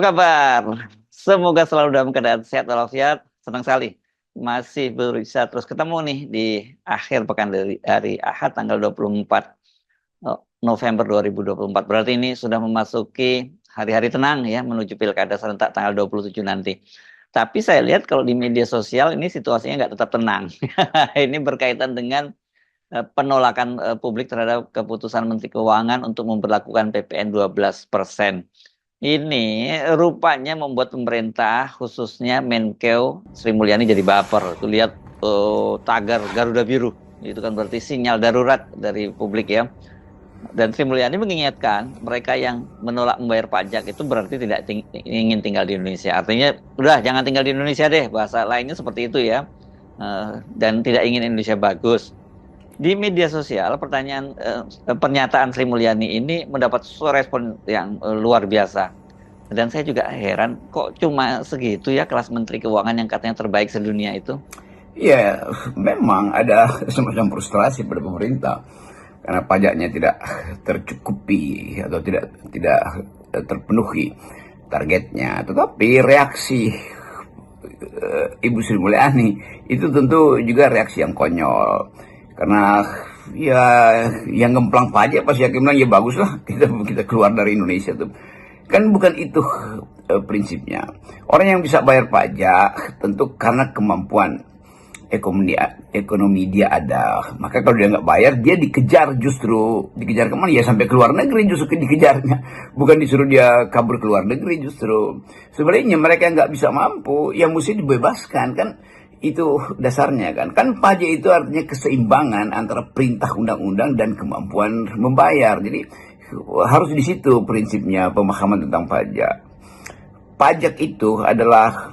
Apa kabar? Semoga selalu dalam keadaan sehat walafiat. Senang sekali masih bisa terus ketemu nih di akhir pekan dari hari Ahad tanggal 24 November 2024. Berarti ini sudah memasuki hari-hari tenang ya menuju Pilkada serentak tanggal 27 nanti. Tapi saya lihat kalau di media sosial ini situasinya nggak tetap tenang. Ini berkaitan dengan penolakan publik terhadap keputusan Menteri Keuangan untuk memberlakukan PPN 12%. Ini rupanya membuat pemerintah khususnya Menkeu Sri Mulyani jadi baper. Tuh lihat tagar Garuda Biru. Itu kan berarti sinyal darurat dari publik ya. Dan Sri Mulyani mengingatkan mereka yang menolak membayar pajak itu berarti tidak ingin tinggal di Indonesia. Artinya udah jangan tinggal di Indonesia deh. Bahasa lainnya seperti itu ya. Dan tidak ingin Indonesia bagus. Di media sosial pernyataan Sri Mulyani ini mendapat respon yang luar biasa. Dan saya juga heran kok cuma segitu ya kelas Menteri Keuangan yang katanya terbaik sedunia itu. Ya, memang ada semacam frustrasi pada pemerintah karena pajaknya tidak tercukupi atau tidak terpenuhi targetnya. Tetapi reaksi Ibu Sri Mulyani itu tentu juga reaksi yang konyol. Karena ya yang gemplang pajak pasti akan bilang ya bagus lah kita keluar dari Indonesia tuh. Kan bukan itu prinsipnya. Orang yang bisa bayar pajak tentu karena kemampuan ekonomi dia ada. Maka kalau dia nggak bayar, dia dikejar, justru dikejar kemana? Ya sampai ke luar negeri justru dikejarnya. Bukan disuruh dia kabur ke luar negeri justru. Sebenarnya mereka yang nggak bisa mampu, yang mesti dibebaskan kan. Itu dasarnya kan pajak itu artinya keseimbangan antara perintah undang-undang dan kemampuan membayar. Jadi harus di situ prinsipnya pemahaman tentang pajak. Pajak itu adalah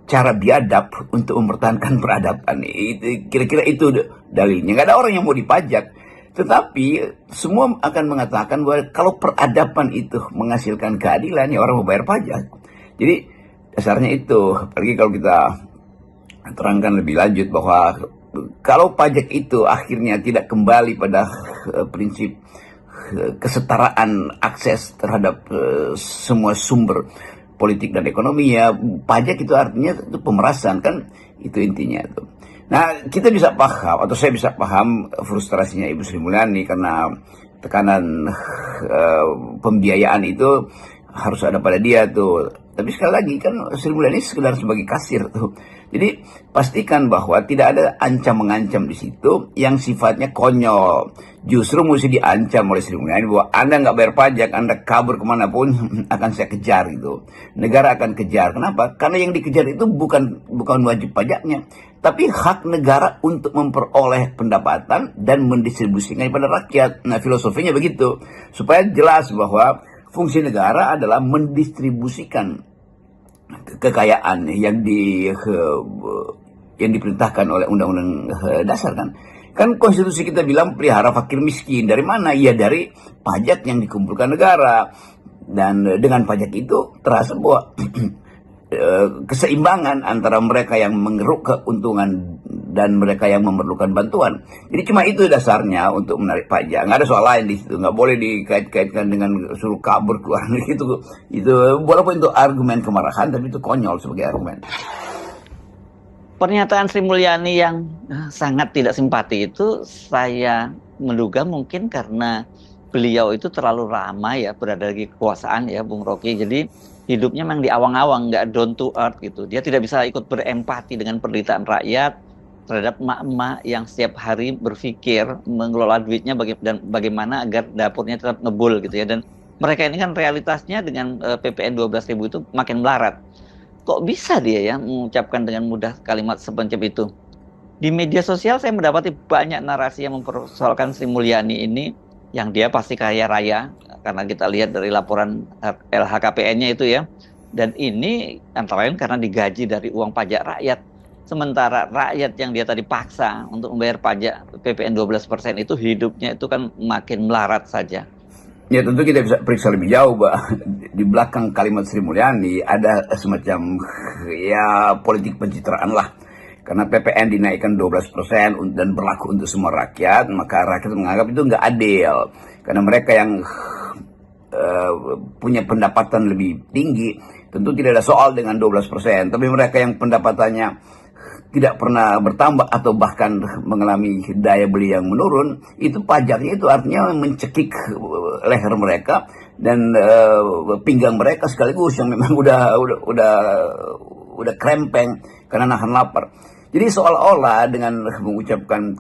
cara biadab untuk mempertahankan peradaban. Itu kira-kira itu dalilnya. Nggak ada orang yang mau dipajak. Tetapi semua akan mengatakan bahwa kalau peradaban itu menghasilkan keadilan, ya orang mau bayar pajak. Jadi dasarnya itu. Apalagi kalau kita terangkan lebih lanjut bahwa kalau pajak itu akhirnya tidak kembali pada prinsip kesetaraan akses terhadap semua sumber politik dan ekonomi, ya pajak itu artinya itu pemerasan kan, itu intinya tuh. Nah, kita bisa paham atau saya bisa paham frustrasinya Ibu Sri Mulyani karena tekanan pembiayaan itu harus ada pada dia tuh. Tapi sekali lagi kan Sri Mulyani sekedar sebagai kasir tuh. Jadi pastikan bahwa tidak ada ancam-mengancam di situ yang sifatnya konyol. Justru mesti diancam oleh Sri Mulyani bahwa Anda nggak bayar pajak, Anda kabur kemanapun akan saya kejar gitu. Negara akan kejar. Kenapa? Karena yang dikejar itu bukan wajib pajaknya, tapi hak negara untuk memperoleh pendapatan dan mendistribusikannya pada rakyat. Nah, filosofinya begitu. Supaya jelas bahwa fungsi negara adalah mendistribusikan kekayaan yang diperintahkan oleh undang-undang dasar kan. Kan konstitusi kita bilang pelihara fakir miskin. Dari mana? Ya dari pajak yang dikumpulkan negara. Dan dengan pajak itu terasa bahwa keseimbangan antara mereka yang mengeruk keuntungan dan mereka yang memerlukan bantuan. Jadi cuma itu dasarnya untuk menarik pajak. Nggak ada soal lain di situ. Nggak boleh dikait-kaitkan dengan suruh kabur keluar gitu. Itu walaupun itu argumen kemarahan, tapi itu konyol sebagai argumen. Pernyataan Sri Mulyani yang sangat tidak simpati itu saya menduga mungkin karena beliau itu terlalu ramai ya berada di kekuasaan ya Bung Rocky. Jadi hidupnya memang di awang-awang, nggak down to earth gitu. Dia tidak bisa ikut berempati dengan penderitaan rakyat terhadap emak-emak yang setiap hari berpikir mengelola duitnya dan bagaimana agar dapurnya tetap ngebul gitu ya. Dan mereka ini kan realitasnya dengan PPN 12.000 itu makin melarat. Kok bisa dia ya mengucapkan dengan mudah kalimat sepencep itu? Di media sosial saya mendapati banyak narasi yang mempersoalkan Sri Mulyani ini, yang dia pasti kaya raya, karena kita lihat dari laporan LHKPN-nya itu ya. Dan ini antara lain karena digaji dari uang pajak rakyat. Sementara rakyat yang dia tadi paksa untuk membayar pajak PPN 12% itu hidupnya itu kan makin melarat saja. Ya tentu kita bisa periksa lebih jauh, Mbak. Di belakang kalimat Sri Mulyani ada semacam ya politik pencitraan lah. Karena PPN dinaikkan 12% dan berlaku untuk semua rakyat, maka rakyat menganggap itu nggak adil. Karena mereka yang punya pendapatan lebih tinggi, tentu tidak ada soal dengan 12%. Tapi mereka yang pendapatannya tidak pernah bertambah atau bahkan mengalami daya beli yang menurun, itu pajaknya itu artinya mencekik leher mereka dan pinggang mereka sekaligus yang memang udah krempeng karena nahan lapar. Jadi seolah-olah dengan mengucapkan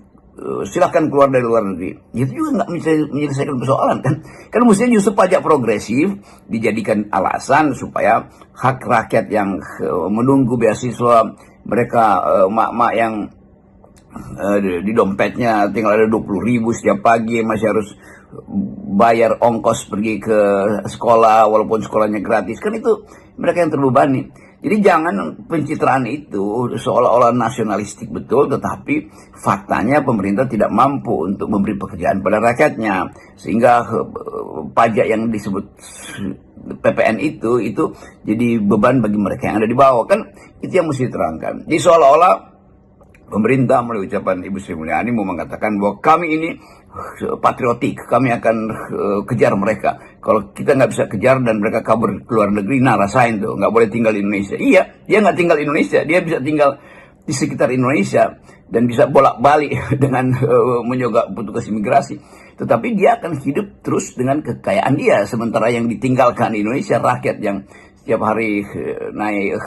silakan keluar dari luar negeri, itu juga nggak bisa menyelesaikan persoalan kan? Kan mestinya justru pajak progresif dijadikan alasan supaya hak rakyat yang menunggu beasiswa mereka, mak-mak yang di dompetnya tinggal ada 20.000 setiap pagi, masih harus bayar ongkos pergi ke sekolah walaupun sekolahnya gratis, kan itu mereka yang terbebani. Jadi jangan pencitraan itu seolah-olah nasionalistik betul, tetapi faktanya pemerintah tidak mampu untuk memberi pekerjaan pada rakyatnya, sehingga pajak yang disebut PPN itu jadi beban bagi mereka yang ada di bawah. Kan itu yang mesti diterangkan. Jadi seolah-olah pemerintah melalui ucapan Ibu Sri Mulyani mau mengatakan bahwa kami ini patriotik, kami akan kejar mereka. Kalau kita nggak bisa kejar dan mereka kabur ke luar negeri, nah rasain tuh, nggak boleh tinggal di Indonesia. Iya, dia nggak tinggal di Indonesia, dia bisa tinggal di sekitar Indonesia dan bisa bolak-balik dengan menyogok petugas imigrasi. Tetapi dia akan hidup terus dengan kekayaan dia, sementara yang ditinggalkan di Indonesia rakyat yang setiap hari naik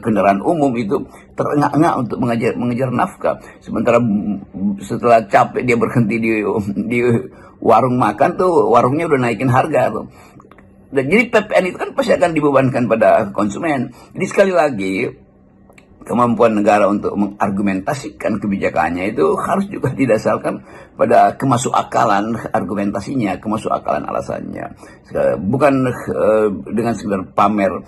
kendaraan umum itu terengah-engah untuk mengejar nafkah. Sementara setelah capek dia berhenti di warung makan tuh, warungnya udah naikin harga tuh. Dan jadi PPN itu kan pasti akan dibebankan pada konsumen. Jadi sekali lagi, kemampuan negara untuk mengargumentasikan kebijakannya itu harus juga didasarkan pada kemasukakalan argumentasinya, kemasukakalan alasannya. Bukan dengan sekedar pamer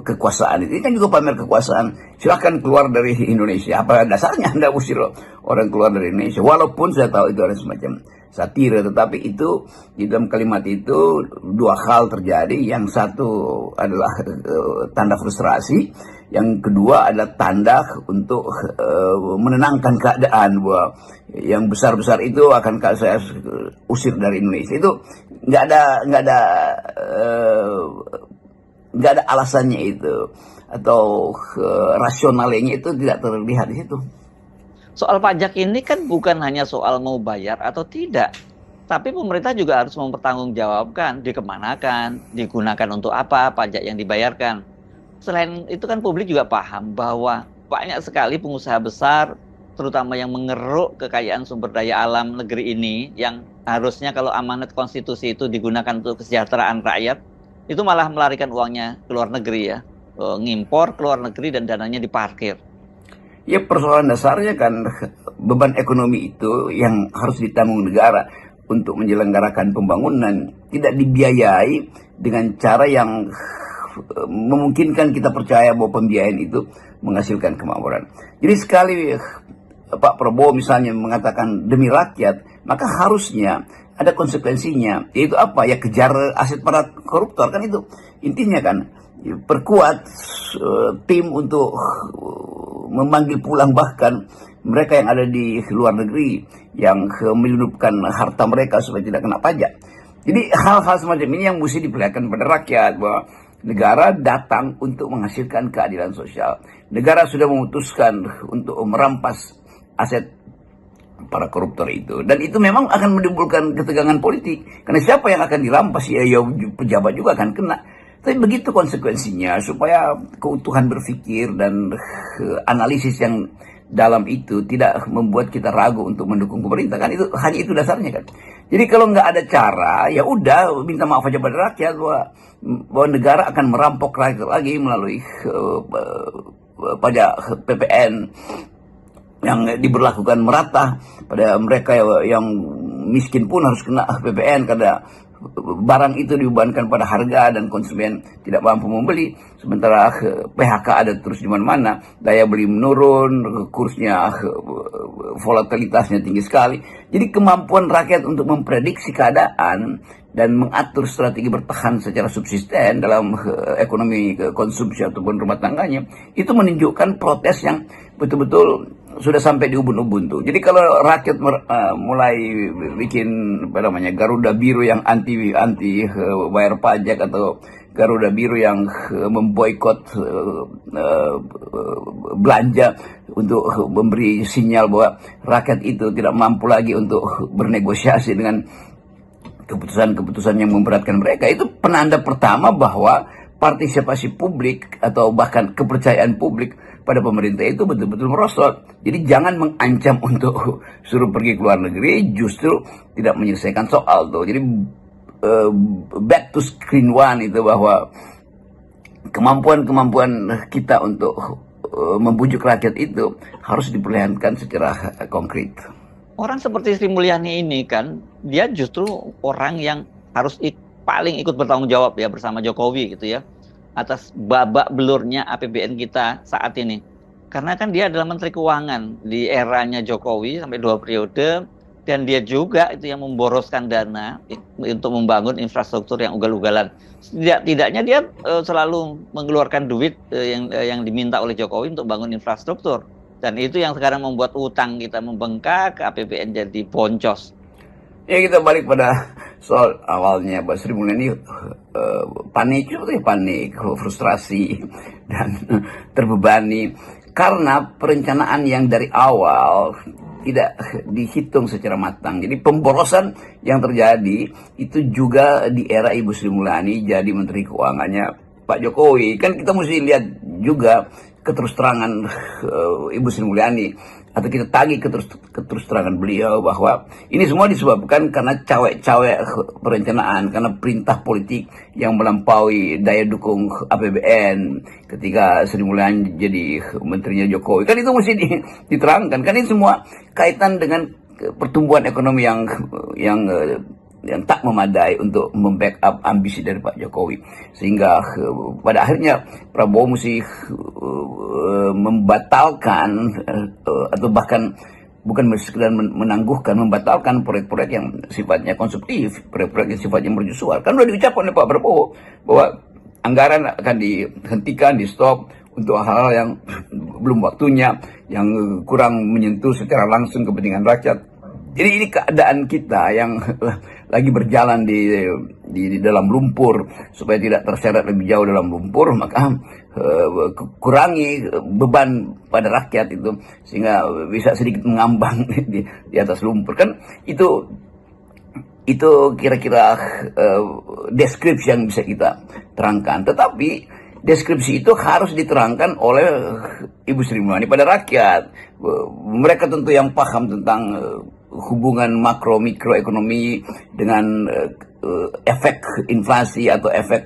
kekuasaan. Ini kan juga pamer kekuasaan. Silakan keluar dari Indonesia. Apa dasarnya Anda usir orang keluar dari Indonesia? Walaupun saya tahu itu ada semacam satire, tetapi itu di dalam kalimat itu dua hal terjadi. Yang satu adalah tanda frustrasi, yang kedua adalah tanda untuk menenangkan keadaan bahwa yang besar-besar itu akan saya usir dari Indonesia. Itu nggak ada alasannya itu, atau rasionalnya itu tidak terlihat di situ. Soal pajak ini kan bukan hanya soal mau bayar atau tidak, tapi pemerintah juga harus mempertanggungjawabkan dikemanakan, digunakan untuk apa pajak yang dibayarkan. Selain itu kan publik juga paham bahwa banyak sekali pengusaha besar, terutama yang mengeruk kekayaan sumber daya alam negeri ini, yang harusnya kalau amanat konstitusi itu digunakan untuk kesejahteraan rakyat, itu malah melarikan uangnya ke luar negeri ya, ngimpor ke luar negeri dan dananya diparkir. Ya persoalan dasarnya kan beban ekonomi itu yang harus ditanggung negara untuk menyelenggarakan pembangunan, tidak dibiayai dengan cara yang memungkinkan kita percaya bahwa pembiayaan itu menghasilkan kemakmuran. Jadi sekali Pak Prabowo misalnya mengatakan demi rakyat, maka harusnya ada konsekuensinya, yaitu apa? Ya kejar aset para koruptor, kan itu intinya kan. Perkuat tim untuk memanggil pulang bahkan mereka yang ada di luar negeri yang menyelundupkan harta mereka supaya tidak kena pajak. Jadi hal-hal semacam ini yang mesti diperlihatkan pada rakyat bahwa negara datang untuk menghasilkan keadilan sosial. Negara sudah memutuskan untuk merampas aset para koruptor itu, dan itu memang akan menimbulkan ketegangan politik karena siapa yang akan dirampas ya pejabat juga akan kena. Tapi begitu konsekuensinya, supaya keutuhan berpikir dan analisis yang dalam itu tidak membuat kita ragu untuk mendukung pemerintah, kan itu hanya itu dasarnya kan. Jadi kalau nggak ada cara, ya udah minta maaf aja pada rakyat bahwa negara akan merampok rakyat lagi melalui pajak PPN yang diberlakukan merata pada mereka yang miskin pun harus kena PPN karena barang itu dibebankan pada harga dan konsumen tidak mampu membeli, sementara PHK ada terus di mana-mana, daya beli menurun, kursnya, volatilitasnya tinggi sekali. Jadi kemampuan rakyat untuk memprediksi keadaan dan mengatur strategi bertahan secara subsisten dalam ekonomi konsumsi ataupun rumah tangganya, itu menunjukkan protes yang betul-betul sudah sampai di ubun-ubun tuh. Jadi kalau rakyat mulai bikin apa namanya Garuda Biru yang anti anti bayar pajak, atau Garuda Biru yang memboikot belanja untuk memberi sinyal bahwa rakyat itu tidak mampu lagi untuk bernegosiasi dengan keputusan-keputusan yang memberatkan mereka, itu penanda pertama bahwa partisipasi publik atau bahkan kepercayaan publik pada pemerintah itu betul-betul merosot. Jadi jangan mengancam untuk suruh pergi ke luar negeri, justru tidak menyelesaikan soal tuh. Jadi back to screen one itu, bahwa kemampuan kita untuk membujuk rakyat itu harus diperlihatkan secara konkret. Orang seperti Sri Mulyani ini kan, dia justru orang yang harus paling ikut bertanggung jawab ya bersama Jokowi gitu ya, atas babak belurnya APBN kita saat ini. Karena kan dia adalah Menteri Keuangan di eranya Jokowi sampai 2 periode, dan dia juga itu yang memboroskan dana untuk membangun infrastruktur yang ugal-ugalan. Tidaknya dia selalu mengeluarkan duit yang diminta oleh Jokowi untuk bangun infrastruktur. Dan itu yang sekarang membuat utang kita membengkak, APBN jadi boncos. Ya, kita balik pada soal awalnya, Pak Sri Mulyani panik, frustrasi, dan terbebani. Karena perencanaan yang dari awal tidak dihitung secara matang. Jadi pemborosan yang terjadi itu juga di era Ibu Sri Mulyani jadi Menteri Keuangannya Pak Jokowi. Kan kita mesti lihat juga keterus-terangan Ibu Sri Mulyani, atau kita tagih keterus-terangan beliau, bahwa ini semua disebabkan karena cawe-cawe perencanaan, karena perintah politik yang melampaui daya dukung APBN ketika Sri Mulyani jadi menterinya Jokowi. Kan itu mesti diterangkan, kan ini semua kaitan dengan pertumbuhan ekonomi yang tak memadai untuk membackup ambisi dari Pak Jokowi, sehingga pada akhirnya Prabowo mesti membatalkan atau bahkan bukan sekedar menangguhkan, membatalkan proyek-proyek yang sifatnya konsumtif, proyek-proyek yang sifatnya mercusuar. Kan sudah diucapkan oleh Pak Prabowo bahwa anggaran akan dihentikan, di stop untuk hal-hal yang belum waktunya, yang kurang menyentuh secara langsung kepentingan rakyat. Jadi ini keadaan kita yang lagi berjalan di dalam lumpur, supaya tidak terseret lebih jauh dalam lumpur, maka kurangi beban pada rakyat itu sehingga bisa sedikit mengambang di atas lumpur. Kan itu kira-kira deskripsi yang bisa kita terangkan. Tetapi deskripsi itu harus diterangkan oleh Ibu Sri Mulyani pada rakyat. Mereka tentu yang paham tentang hubungan makro-mikro ekonomi dengan efek inflasi atau efek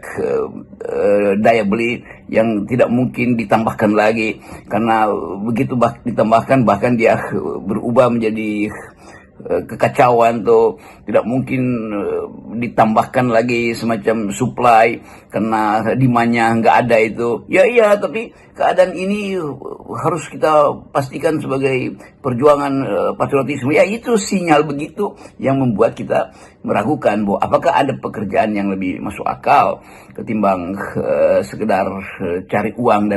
daya beli yang tidak mungkin ditambahkan lagi, karena begitu ditambahkan bahkan dia berubah menjadi kekacauan tuh, tidak mungkin ditambahkan lagi semacam supply karena demandnya nggak ada itu. Ya iya, tapi keadaan ini harus kita pastikan sebagai perjuangan patriotisme. Ya itu sinyal begitu yang membuat kita meragukan bahwa apakah ada pekerjaan yang lebih masuk akal ketimbang sekedar cari uang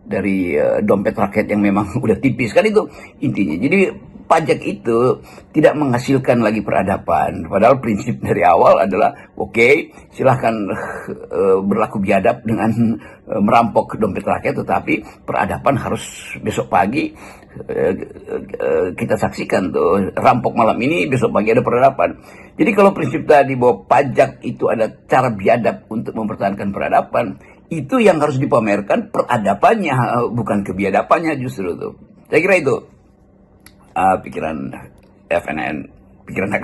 dari dompet rakyat yang memang udah tipis. Kan itu intinya. Jadi pajak itu tidak menghasilkan lagi peradaban. Padahal prinsip dari awal adalah oke, silahkan berlaku biadab dengan merampok dompet rakyat, tetapi peradaban harus besok pagi kita saksikan tuh, rampok malam ini, besok pagi ada peradaban. Jadi kalau prinsip tadi bahwa pajak itu ada cara biadab untuk mempertahankan peradaban, itu yang harus dipamerkan peradabannya, bukan kebiadabannya justru tuh. Saya kira itu pikiran FNN, pikiran